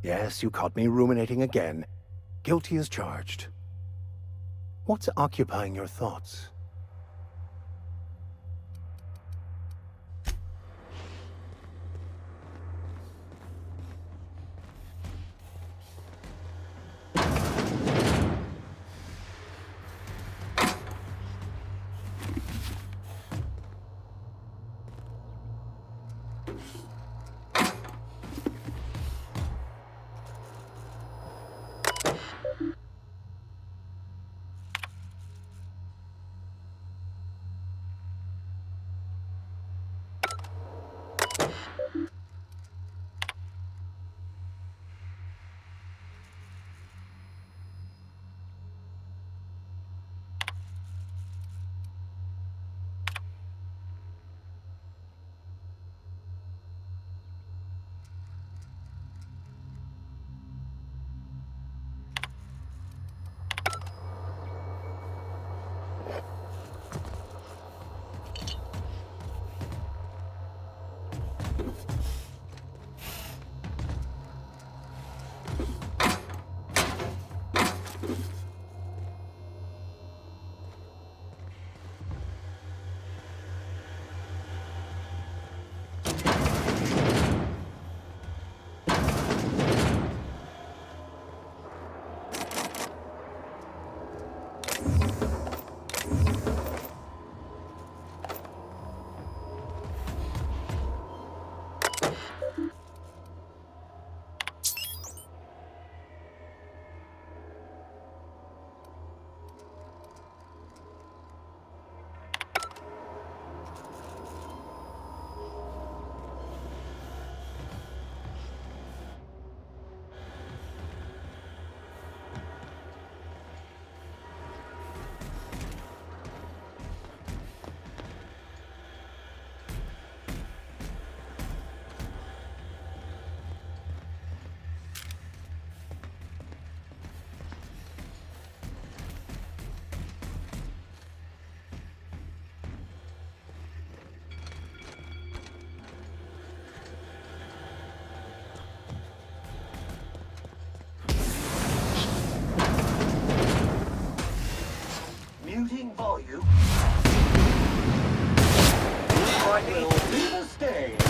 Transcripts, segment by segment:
Yes, you caught me ruminating again. Guilty as charged. What's occupying your thoughts? Muting volume. I will leave the stage.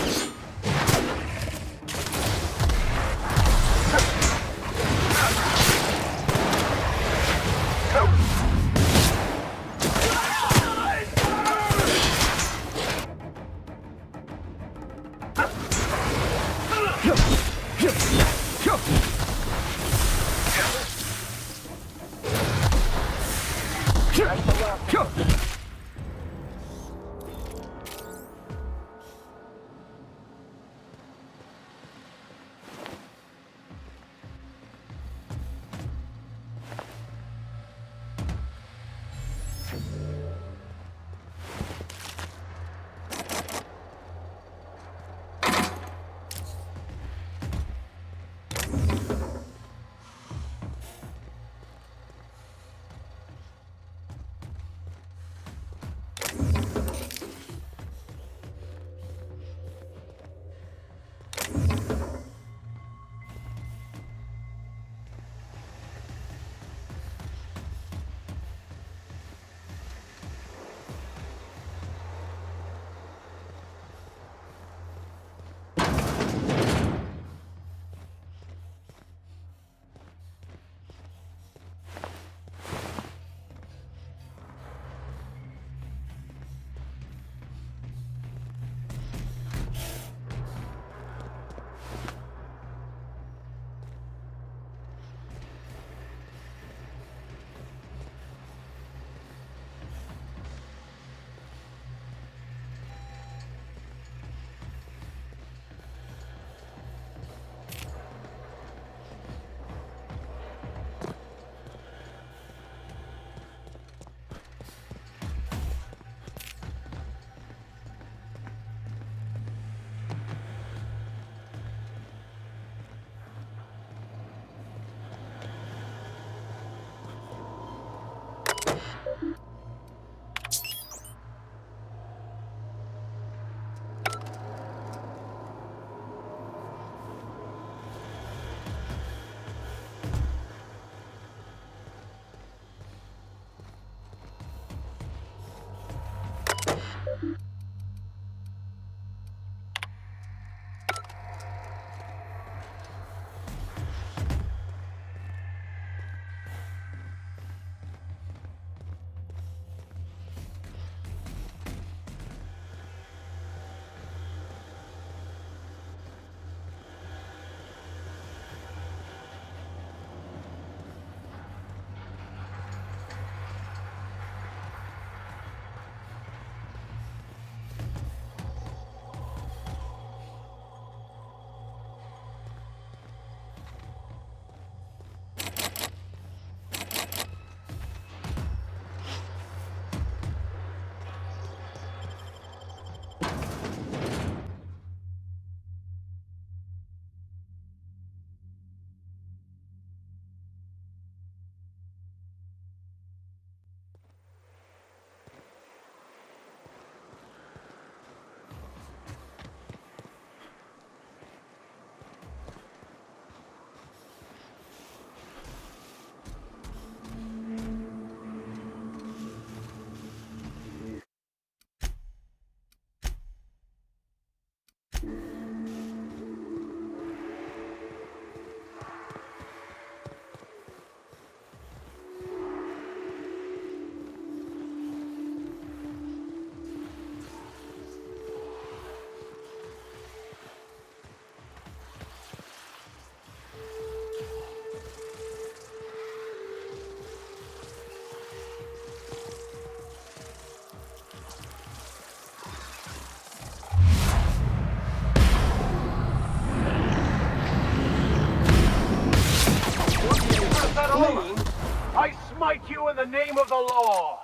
in the name of the law!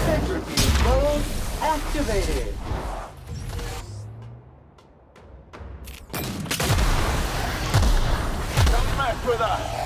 Centrifuge mode activated! Don't mess with us!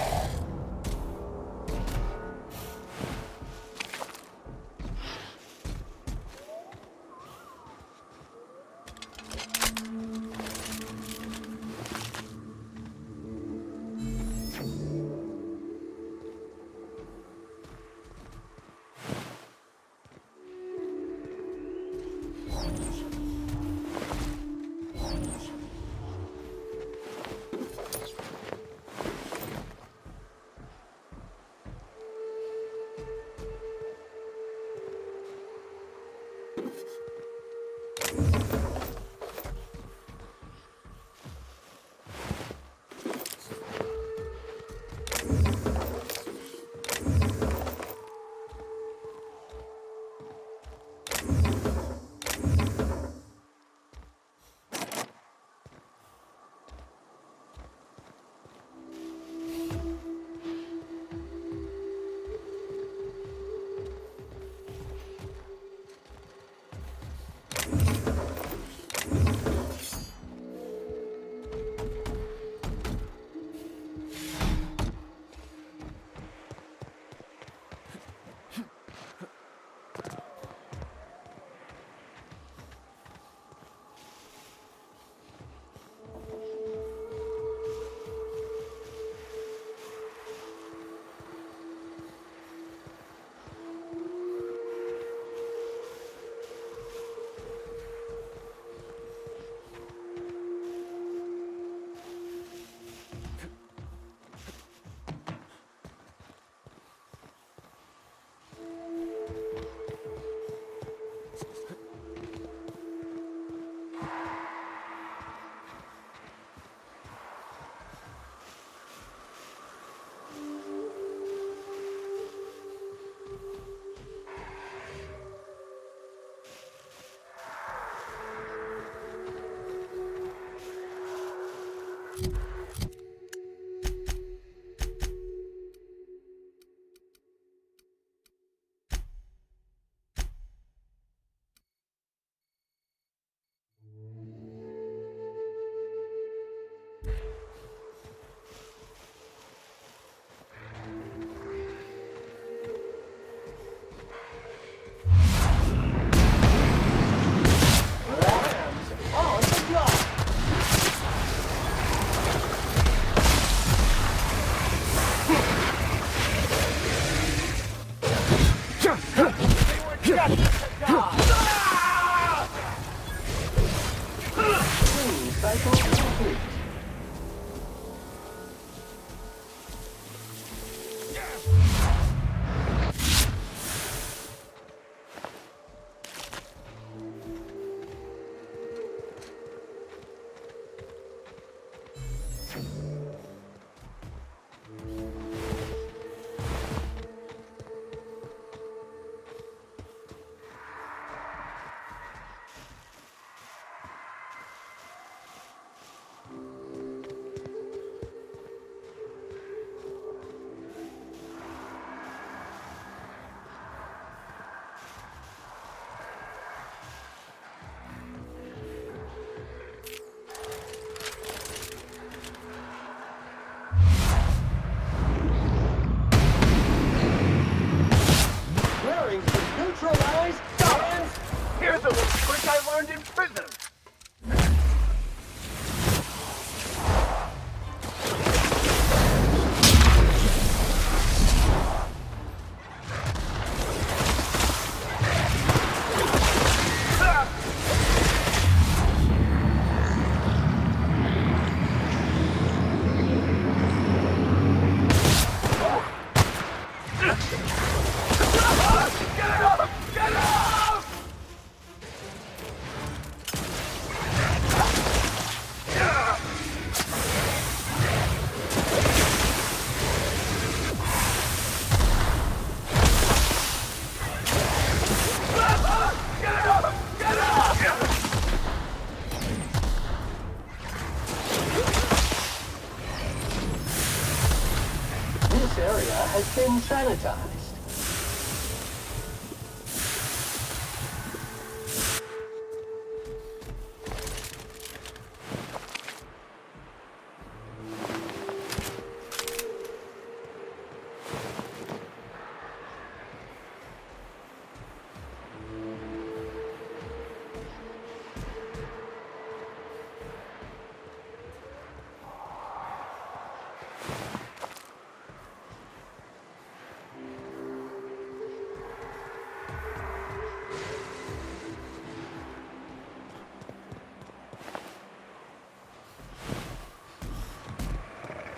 has been sanitized.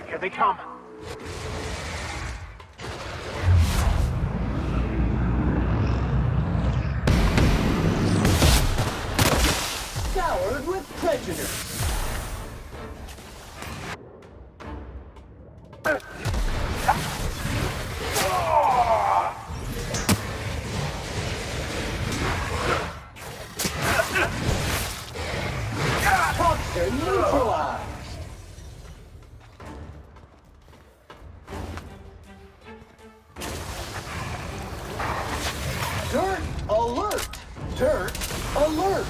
Here they come. Scoured with prejudice. Toxin neutralized. Dirt alert! Dirt alert!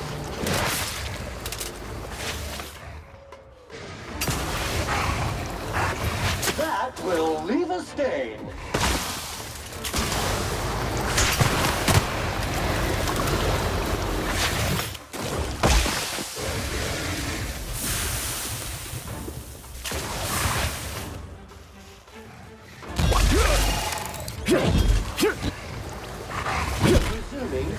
That will leave a stain. Resuming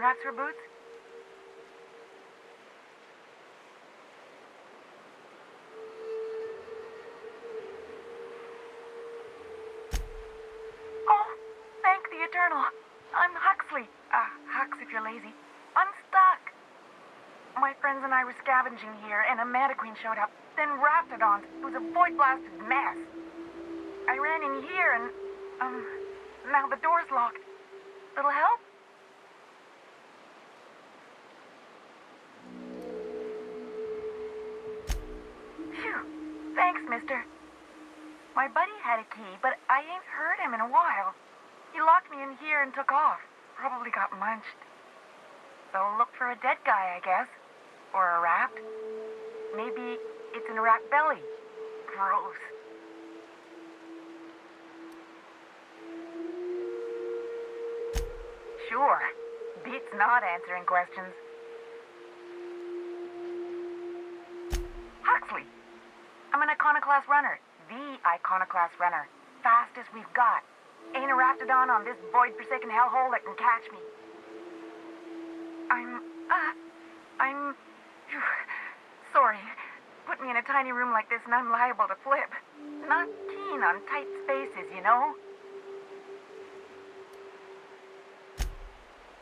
Perhaps for boots? Oh, thank the Eternal. I'm Huxley. Hux if you're lazy. I'm stuck. My friends and I were scavenging here, and a Mantiqueen showed up. Then Raptidons. It was a void-blasted mess. I ran in here and, now the door's locked. Little help? Phew. Thanks, mister. My buddy had a key, but I ain't heard him in a while. He locked me in here and took off. Probably got munched. So look for a dead guy, I guess. Or a rat. Maybe it's in a rat belly. Gross. Sure. Beats not answering questions. Huxley. I'm an iconoclast runner. The iconoclast runner. Fastest we've got. Ain't a raptidon on this void-forsaken hellhole that can catch me. Phew, sorry. Put me in a tiny room like this and I'm liable to flip. Not keen on tight spaces, you know?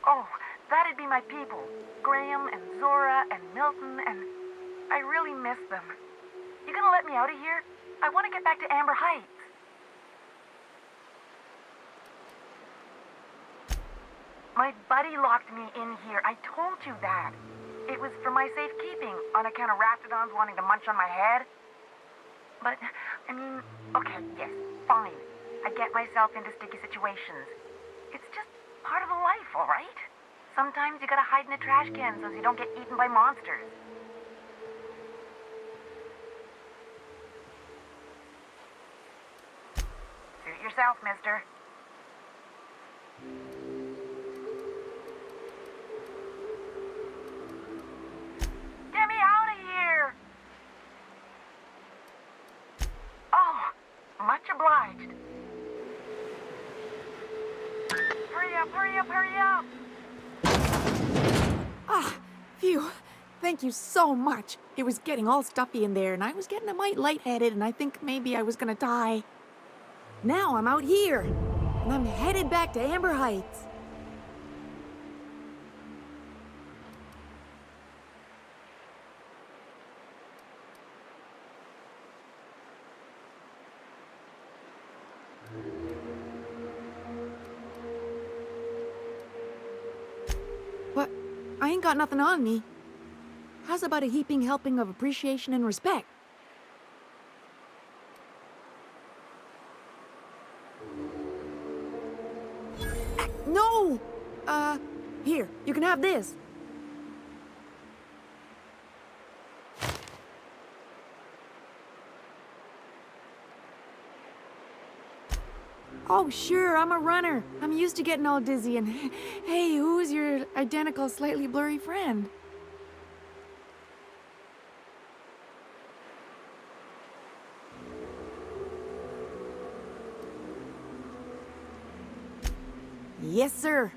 Oh, that'd be my people. Graham and Zora and Milton and... I really miss them. You gonna let me out of here? I want to get back to Amber Heights. My buddy locked me in here. I told you that. It was for my safekeeping, on account of raptidons wanting to munch on my head. But, I mean, okay, yes, fine. I get myself into sticky situations. It's just part of the life, all right? Sometimes you gotta hide in a trash can so you don't get eaten by monsters. Suit yourself, mister. Get me out of here! Oh, much obliged. Hurry up, hurry up, hurry up! Ah, phew. Thank you so much. It was getting all stuffy in there, and I was getting a mite lightheaded, and I think maybe I was gonna die. Now I'm out here, and I'm headed back to Amber Heights. What? I ain't got nothing on me. How's about a heaping helping of appreciation and respect? No! Here, you can have this. Oh, sure, I'm a runner. I'm used to getting all dizzy and... Hey, who's your identical, slightly blurry friend? Yes, sir.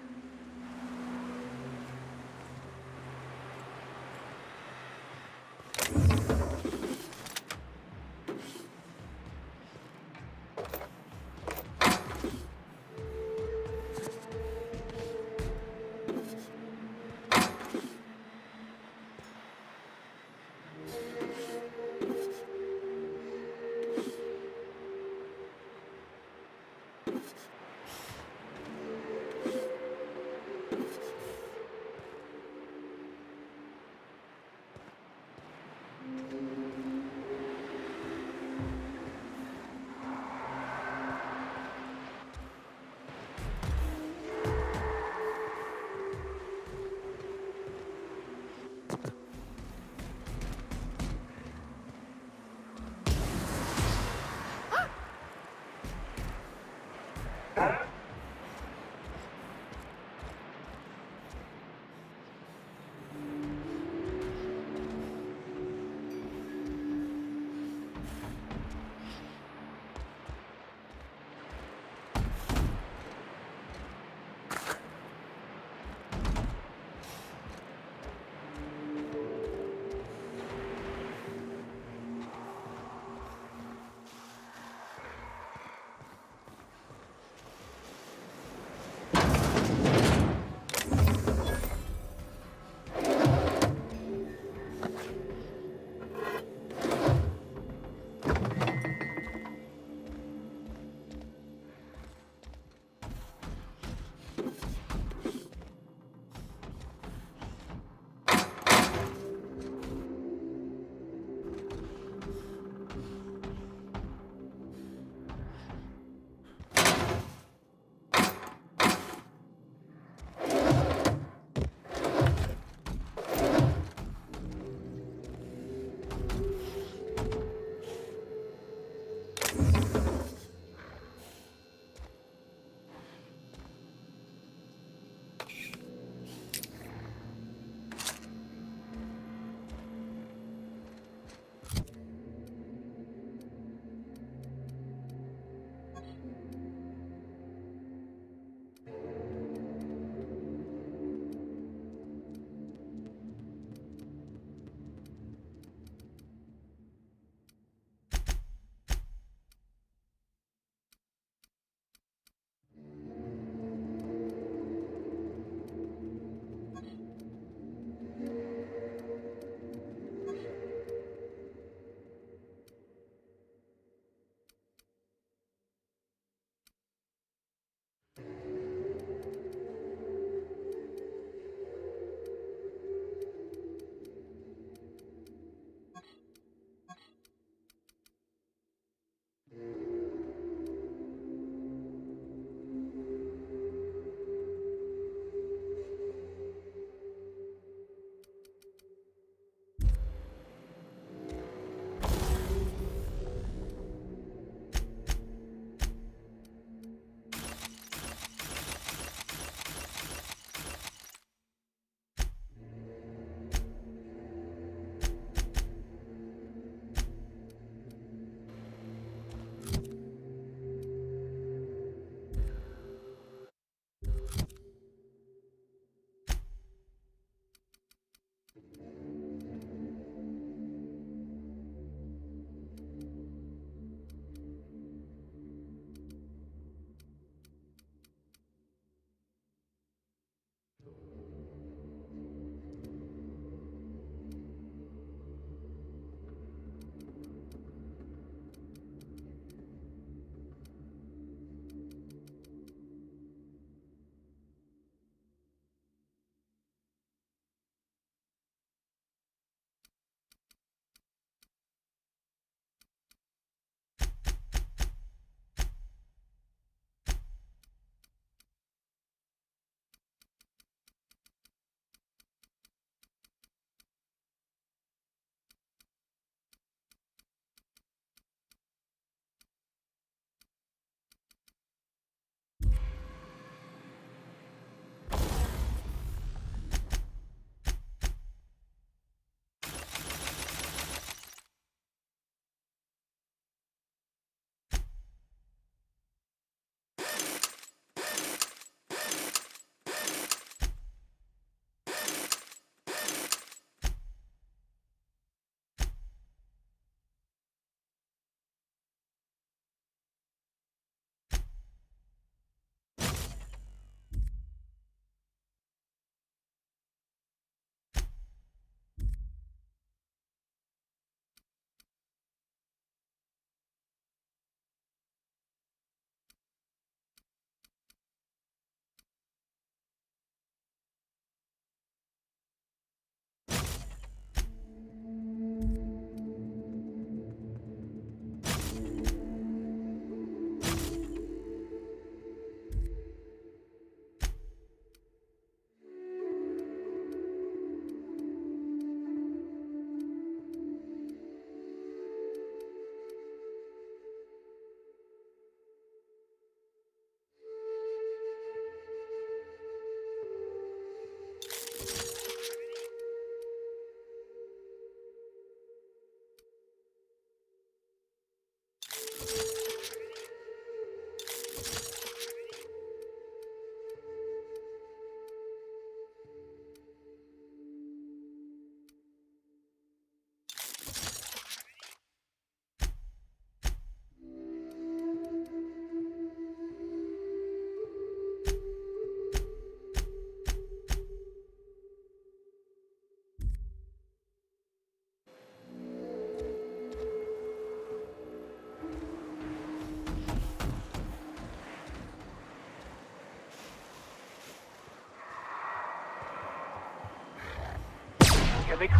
to be...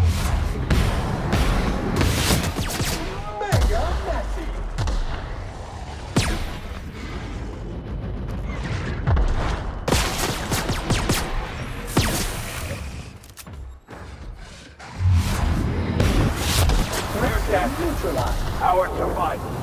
Mega messy. Threat gas neutralized. Our survival.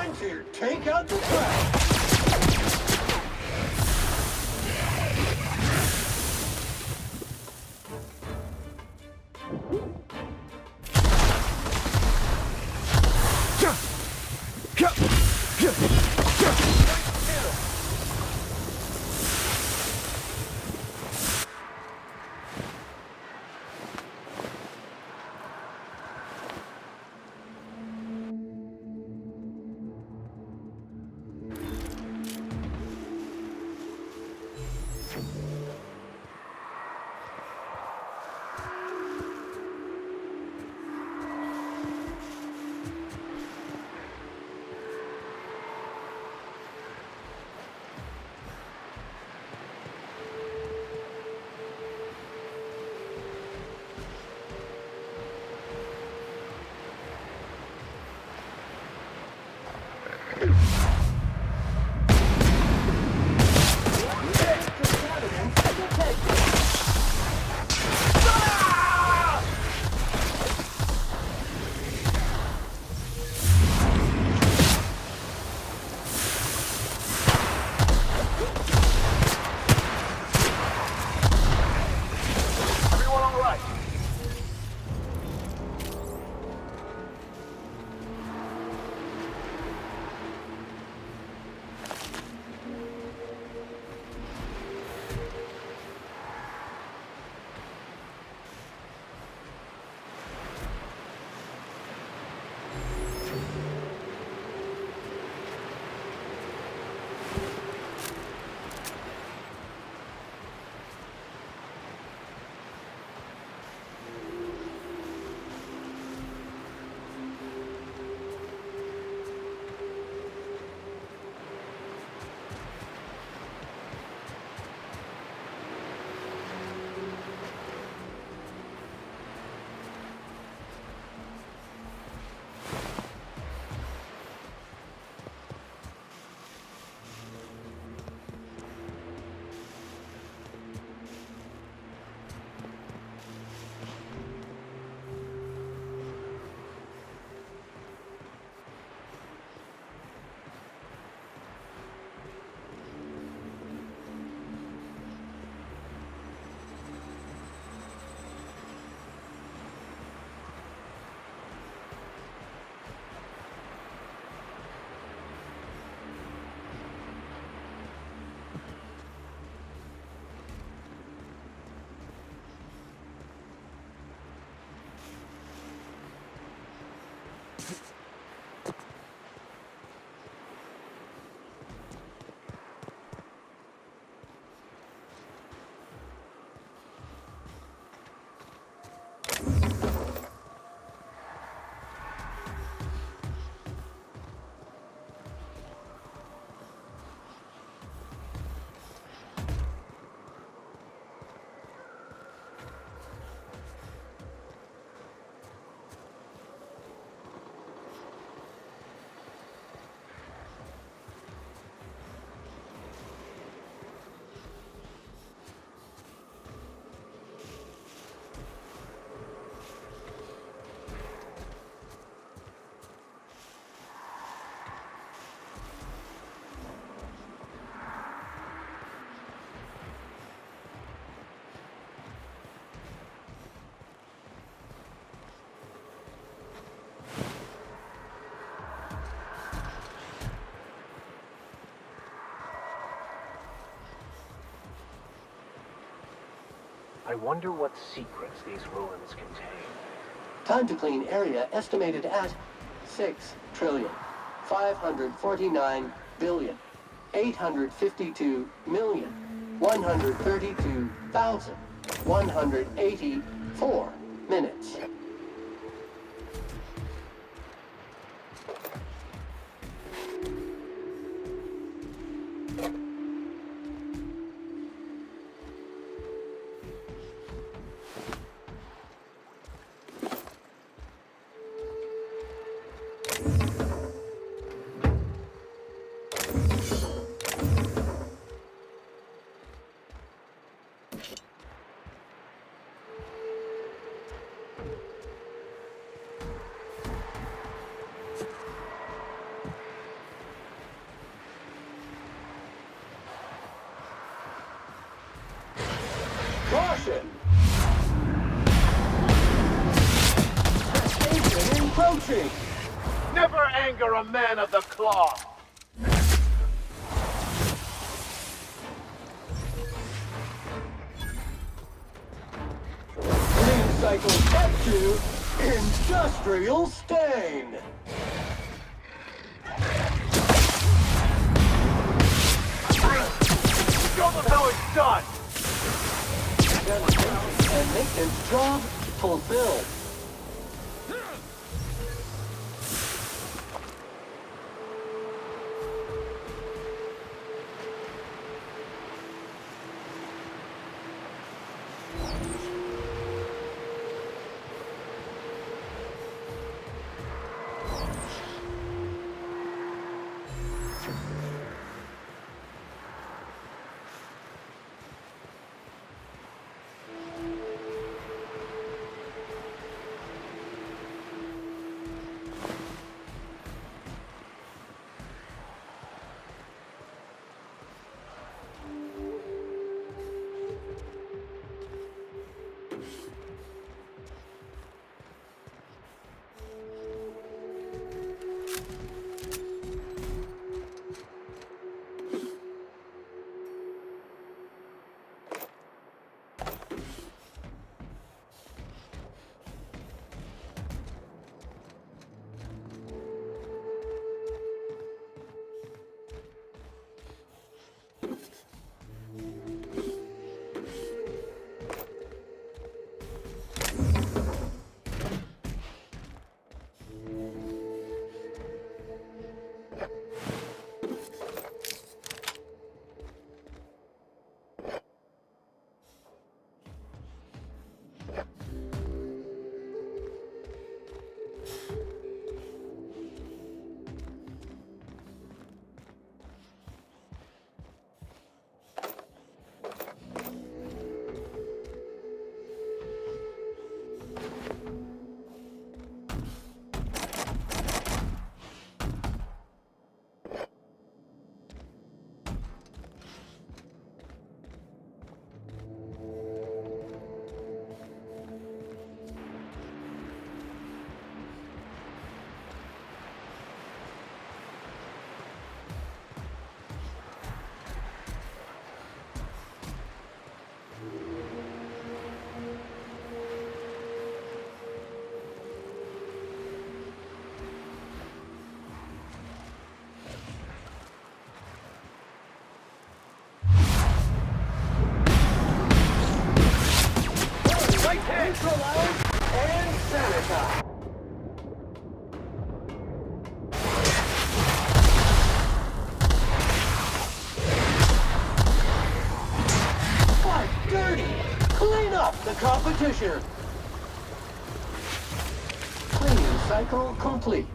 I'm here to take out the threat. I wonder what secrets these ruins contain. Time to clean area estimated at 6,549,852,132,184 minutes. Caution! Cessation encroaching! Never anger a man of the cloth! Clean cycle step 2, industrial stain! Show them how it's done! Sanitation and maintenance job fulfilled. Neutralize and sanitize. Fight dirty. Clean up the competition. Cleaning cycle complete.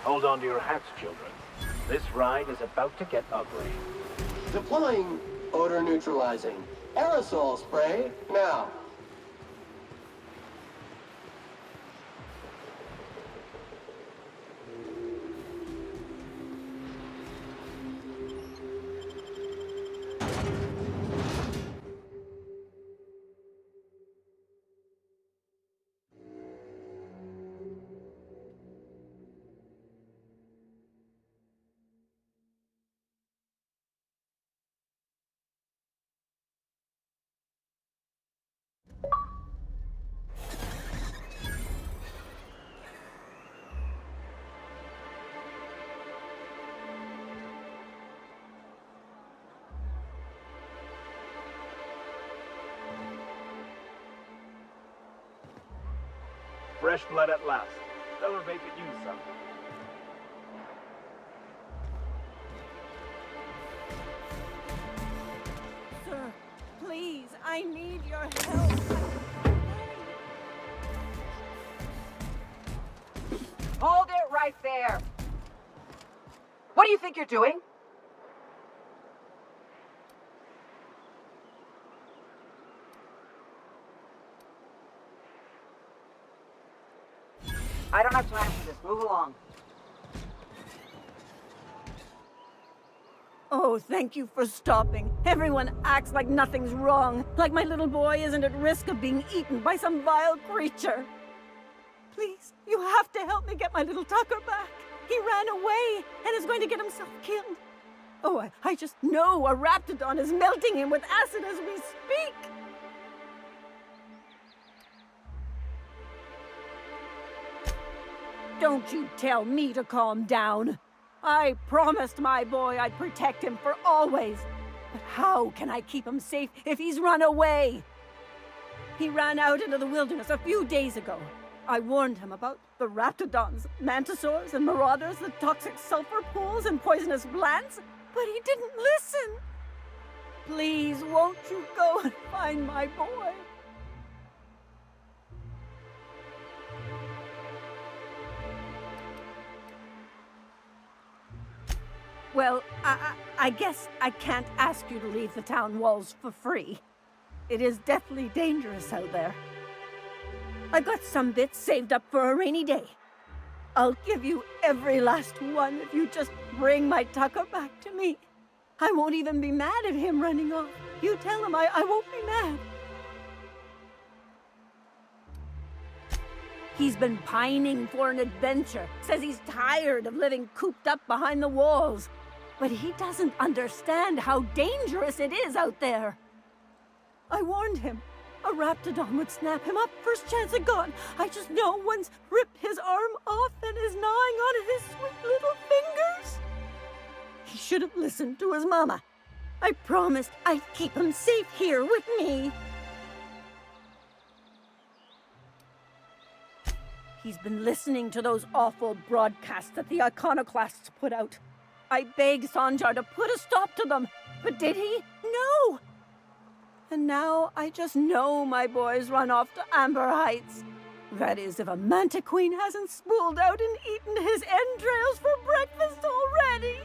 Hold on to your hats, children. This ride is about to get ugly. Deploying odor neutralizing aerosol spray now. Fresh blood at last. Celebrate could use some. Sir, please, I need your help. Hold it right there. What do you think you're doing? I don't have time for this. Move along. Oh, thank you for stopping. Everyone acts like nothing's wrong, like my little boy isn't at risk of being eaten by some vile creature. Please, you have to help me get my little Tucker back. He ran away and is going to get himself killed. Oh, I just know a raptidon is melting him with acid as we speak. Don't you tell me to calm down. I promised my boy I'd protect him for always. But how can I keep him safe if he's run away? He ran out into the wilderness a few days ago. I warned him about the raptidons, mantisaurs, and marauders, the toxic sulfur pools, and poisonous plants, but he didn't listen. Please, won't you go and find my boy? Well, I guess I can't ask you to leave the town walls for free. It is deathly dangerous out there. I got some bits saved up for a rainy day. I'll give you every last one if you just bring my Tucker back to me. I won't even be mad at him running off. You tell him I won't be mad. He's been pining for an adventure. Says he's tired of living cooped up behind the walls. But he doesn't understand how dangerous it is out there. I warned him. A raptidon would snap him up first chance it got. I just know one's ripped his arm off and is gnawing on his sweet little fingers. He should have listened to his mama. I promised I'd keep him safe here with me. He's been listening to those awful broadcasts that the iconoclasts put out. I begged Sanjar to put a stop to them, but did he? No! And now I just know my boy's run off to Amber Heights. That is, if a mantiqueen hasn't spooled out and eaten his entrails for breakfast already.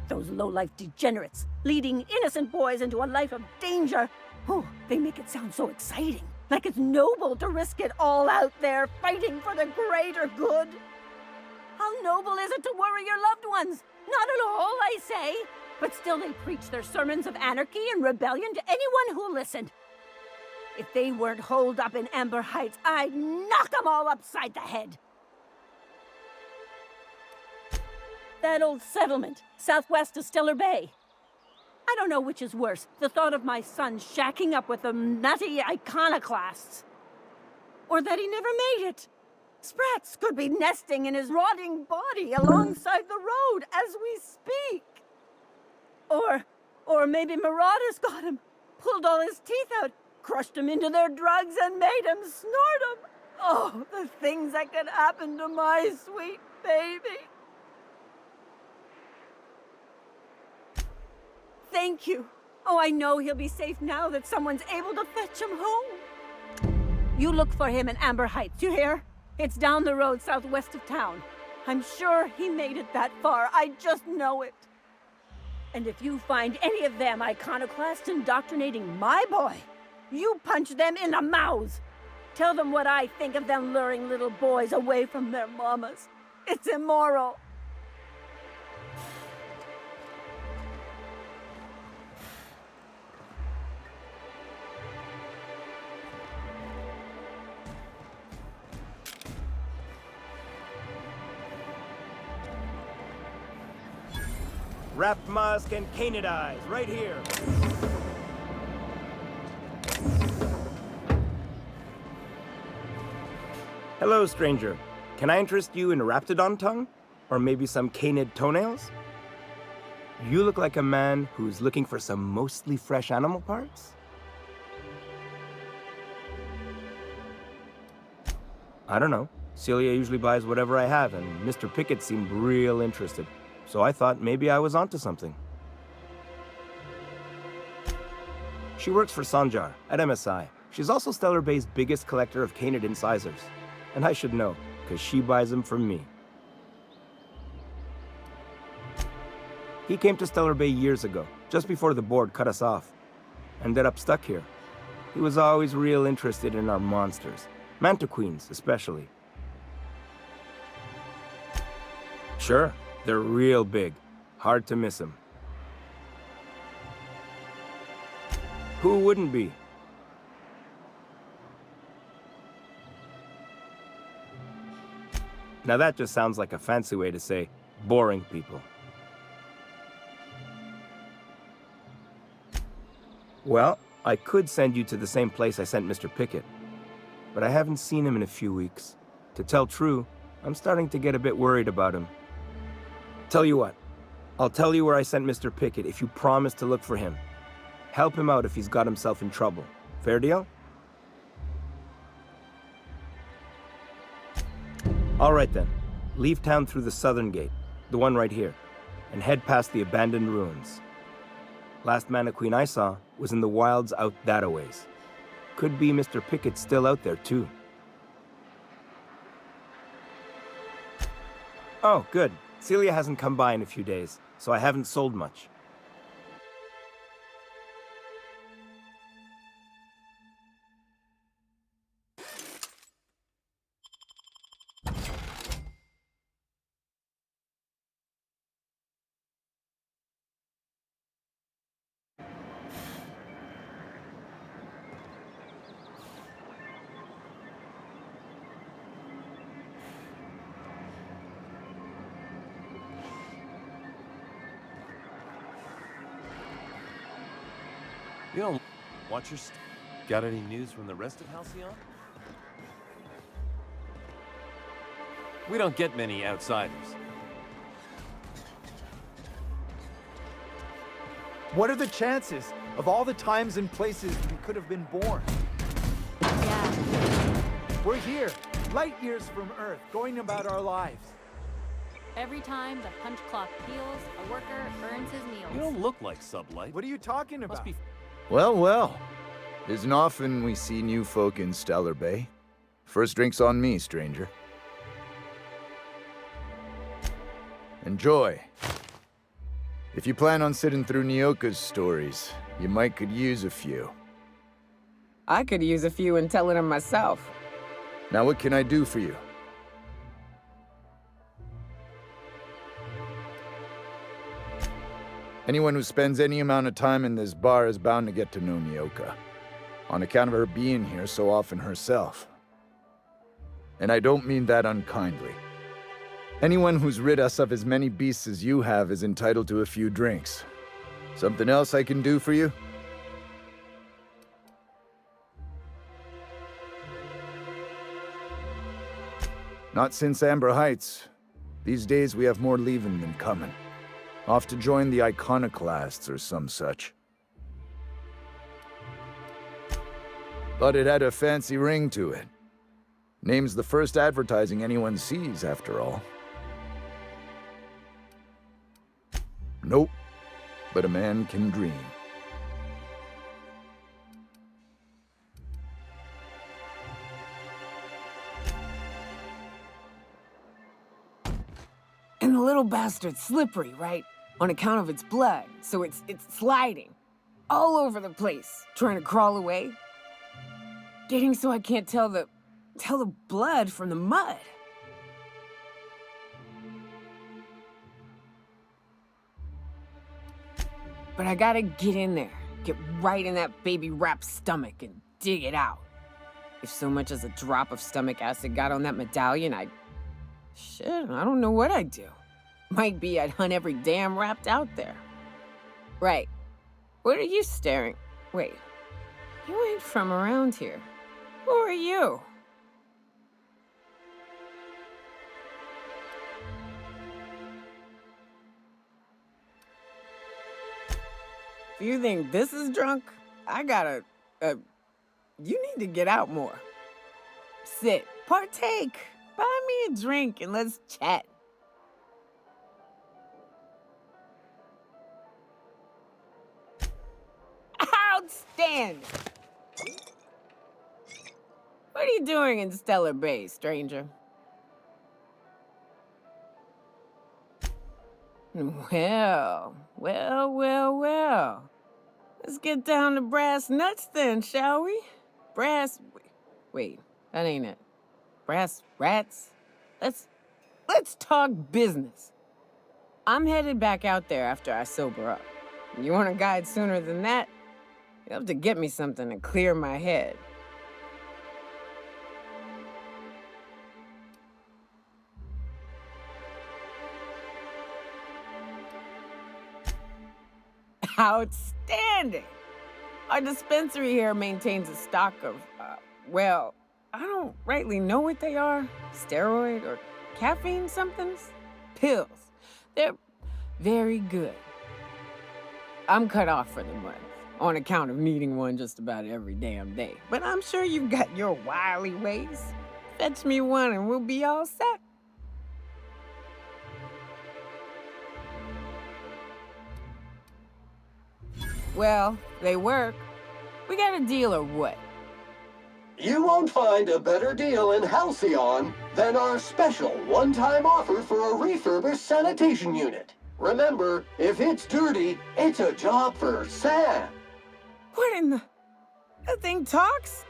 Those low-life degenerates, leading innocent boys into a life of danger. Oh, they make it sound so exciting. Like it's noble to risk it all out there, fighting for the greater good. How noble is it to worry your loved ones? Not at all, I say. But still they preach their sermons of anarchy and rebellion to anyone who listened. If they weren't holed up in Amber Heights, I'd knock them all upside the head. That old settlement, southwest of Stellar Bay. I don't know which is worse, the thought of my son shacking up with the nutty iconoclasts. Or that he never made it. Sprats could be nesting in his rotting body alongside the road as we speak. Or maybe marauders got him, pulled all his teeth out, crushed him into their drugs and made him snort them. Oh, the things that could happen to my sweet baby. Thank you. Oh, I know he'll be safe now that someone's able to fetch him home. You look for him in Amber Heights, you hear? It's down the road southwest of town. I'm sure he made it that far. I just know it. And if you find any of them iconoclasts indoctrinating my boy, you punch them in the mouths. Tell them what I think of them luring little boys away from their mamas. It's immoral. Wrapped musk and canid eyes, right here. Hello, stranger. Can I interest you in a raptidon tongue? Or maybe some canid toenails? You look like a man who's looking for some mostly fresh animal parts? I don't know. Celia usually buys whatever I have, and Mr. Pickett seemed real interested. So I thought maybe I was onto something. She works for Sanjar at MSI. She's also Stellar Bay's biggest collector of canid incisors. And I should know, because she buys them from me. He came to Stellar Bay years ago, just before the board cut us off. Ended up stuck here. He was always real interested in our monsters. Mantiqueens, especially. Sure. They're real big. Hard to miss them. Who wouldn't be? Now that just sounds like a fancy way to say boring people. Well, I could send you to the same place I sent Mr. Pickett, but I haven't seen him in a few weeks. To tell true, I'm starting to get a bit worried about him. Tell you what, I'll tell you where I sent Mr. Pickett if you promise to look for him. Help him out if he's got himself in trouble. Fair deal? All right then. Leave town through the southern gate, the one right here, and head past the abandoned ruins. Last Mantiqueen I saw was in the wilds out that-a-ways. Could be Mr. Pickett's still out there too. Oh, good. Celia hasn't come by in a few days, so I haven't sold much. You don't watch your got any news from the rest of Halcyon? We don't get many outsiders. What are the chances of all the times and places we could have been born? Yeah. We're here, light years from Earth, going about our lives. Every time the punch clock peels, a worker earns his meals. You don't look like Sublight. What are you talking about? Must be Well, well. Isn't often we see new folk in Stellar Bay. First drink's on me, stranger. Enjoy. If you plan on sitting through Nyoka's stories, you might could use a few. I could use a few and telling them myself. Now what can I do for you? Anyone who spends any amount of time in this bar is bound to get to know Nyoka, on account of her being here so often herself. And I don't mean that unkindly. Anyone who's rid us of as many beasts as you have is entitled to a few drinks. Something else I can do for you? Not since Amber Heights. These days we have more leaving than coming. Off to join the iconoclasts or some such. But it had a fancy ring to it. Name's the first advertising anyone sees, after all. Nope, but a man can dream. the little bastard's slippery, right? On account of its blood, so it's sliding. All over the place, trying to crawl away. Getting so I can't tell the blood from the mud. But I gotta get in there, get right in that baby rap's stomach and dig it out. If so much as a drop of stomach acid got on that medallion, shit, I don't know what I'd do. Might be I'd hunt every damn rapt out there. Right. What are you staring? Wait. You ain't from around here. Who are you? If you think this is drunk, I gotta, you need to get out more. Sit, partake, buy me a drink and let's chat. Outstanding! What are you doing in Stellar Bay, stranger? Well. Let's get down to brass nuts then, shall we? Wait, that ain't it. Brass rats? Let's talk business. I'm headed back out there after I sober up. You want a guide sooner than that? You'll have to get me something to clear my head. Outstanding! Our dispensary here maintains a stock of, well, I don't rightly know what they are. Steroid or caffeine somethings? Pills. They're very good. I'm cut off for the month, on account of needing one just about every damn day. But I'm sure you've got your wily ways. Fetch me one and we'll be all set. Well, they work. We got a deal or what? You won't find a better deal in Halcyon than our special one-time offer for a refurbished sanitation unit. Remember, if it's dirty, it's a job for Sam. What in the... That thing talks?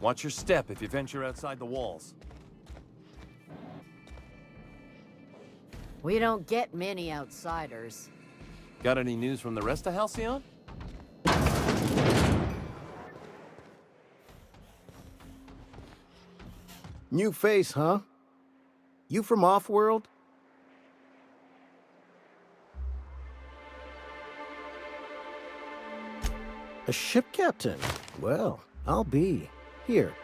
Watch your step if you venture outside the walls. We don't get many outsiders. Got any news from the rest of Halcyon? New face, huh? You from off-world? A ship captain? Well, I'll be. Here,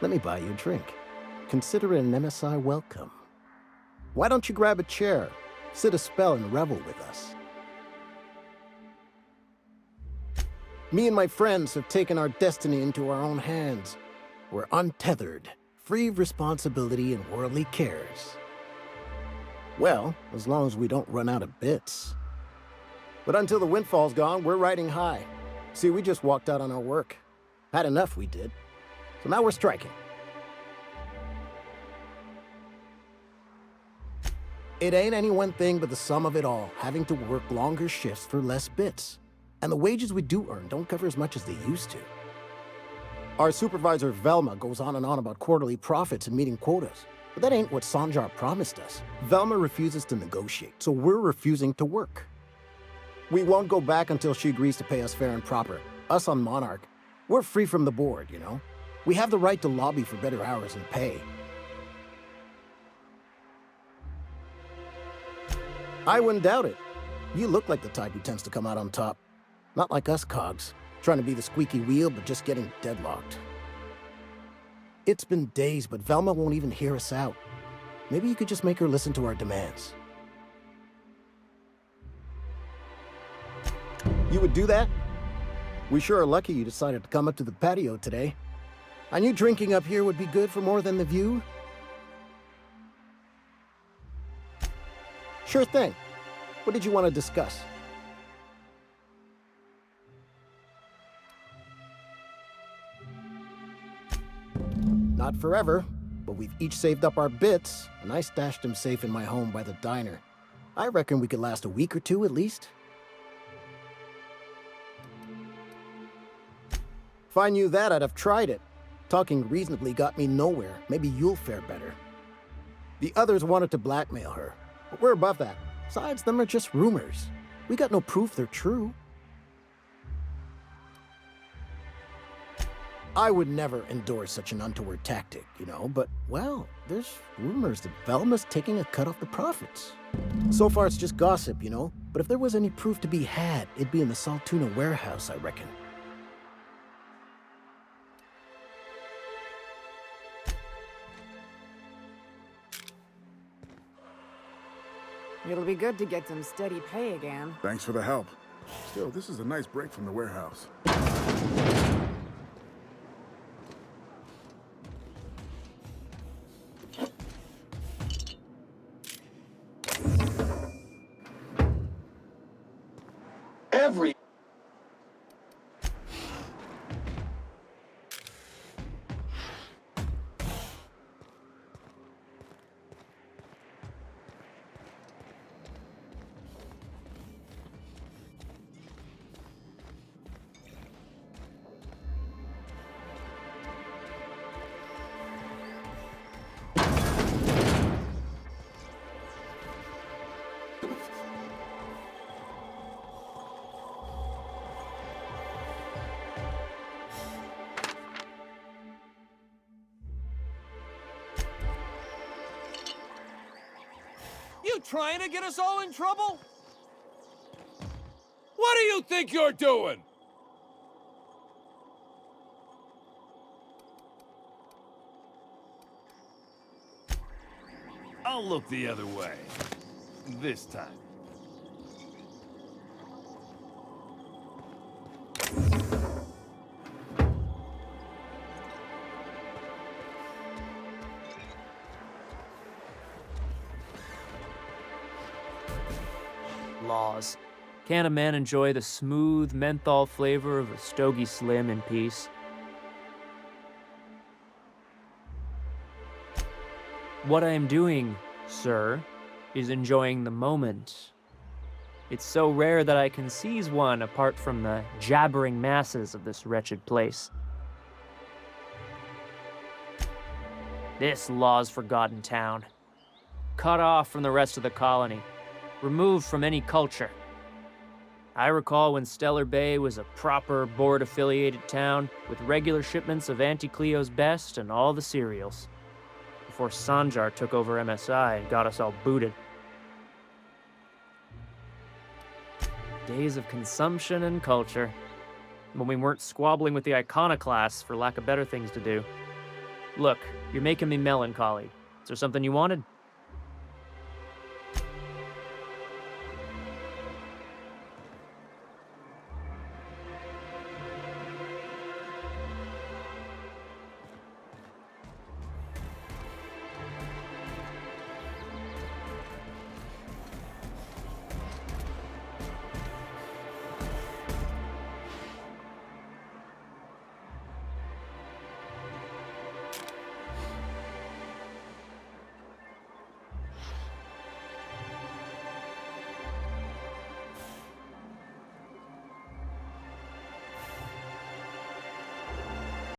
Let me buy you a drink. Consider it an MSI welcome. Why don't you grab a chair, sit a spell, and revel with us? Me and my friends have taken our destiny into our own hands. We're untethered, free of responsibility and worldly cares. Well, as long as we don't run out of bits. But until the windfall's gone, we're riding high. See, we just walked out on our work. Had enough, we did. So now we're striking. It ain't any one thing but the sum of it all, having to work longer shifts for less bits. And the wages we do earn don't cover as much as they used to. Our supervisor Velma goes on and on about quarterly profits and meeting quotas. But that ain't what Sanjar promised us. Velma refuses to negotiate, so we're refusing to work. We won't go back until she agrees to pay us fair and proper. Us on Monarch, we're free from the board, you know? We have the right to lobby for better hours and pay. I wouldn't doubt it. You look like the type who tends to come out on top. Not like us cogs, trying to be the squeaky wheel but just getting deadlocked. It's been days, but Velma won't even hear us out. Maybe you could just make her listen to our demands. You would do that? We sure are lucky you decided to come up to the patio today. I knew drinking up here would be good for more than the view. Sure thing. What did you want to discuss? Not forever, but we've each saved up our bits, and I stashed them safe in my home by the diner. I reckon we could last a week or two at least. If I knew that, I'd have tried it. Talking reasonably got me nowhere. Maybe you'll fare better. The others wanted to blackmail her, but we're above that. Besides, them are just rumors. We got no proof they're true. I would never endorse such an untoward tactic, you know, but, well, there's rumors that Velma's taking a cut off the profits. So far, it's just gossip, you know, but if there was any proof to be had, it'd be in the Saltuna warehouse, I reckon. It'll be good to get some steady pay again. Thanks for the help. Still, this is a nice break from the warehouse. Every You trying to get us all in trouble? What do you think you're doing? I'll look the other way. This time. Laws. Can a man enjoy the smooth menthol flavor of a Stogie Slim in peace? What I am doing, sir, is enjoying the moment. It's so rare that I can seize one apart from the jabbering masses of this wretched place. This law's forgotten town. Cut off from the rest of the colony. Removed from any culture. I recall when Stellar Bay was a proper board-affiliated town with regular shipments of Auntie Cleo's best and all the cereals. Before Sanjar took over MSI and got us all booted. Days of consumption and culture. When we weren't squabbling with the iconoclasts for lack of better things to do. Look, you're making me melancholy. Is there something you wanted?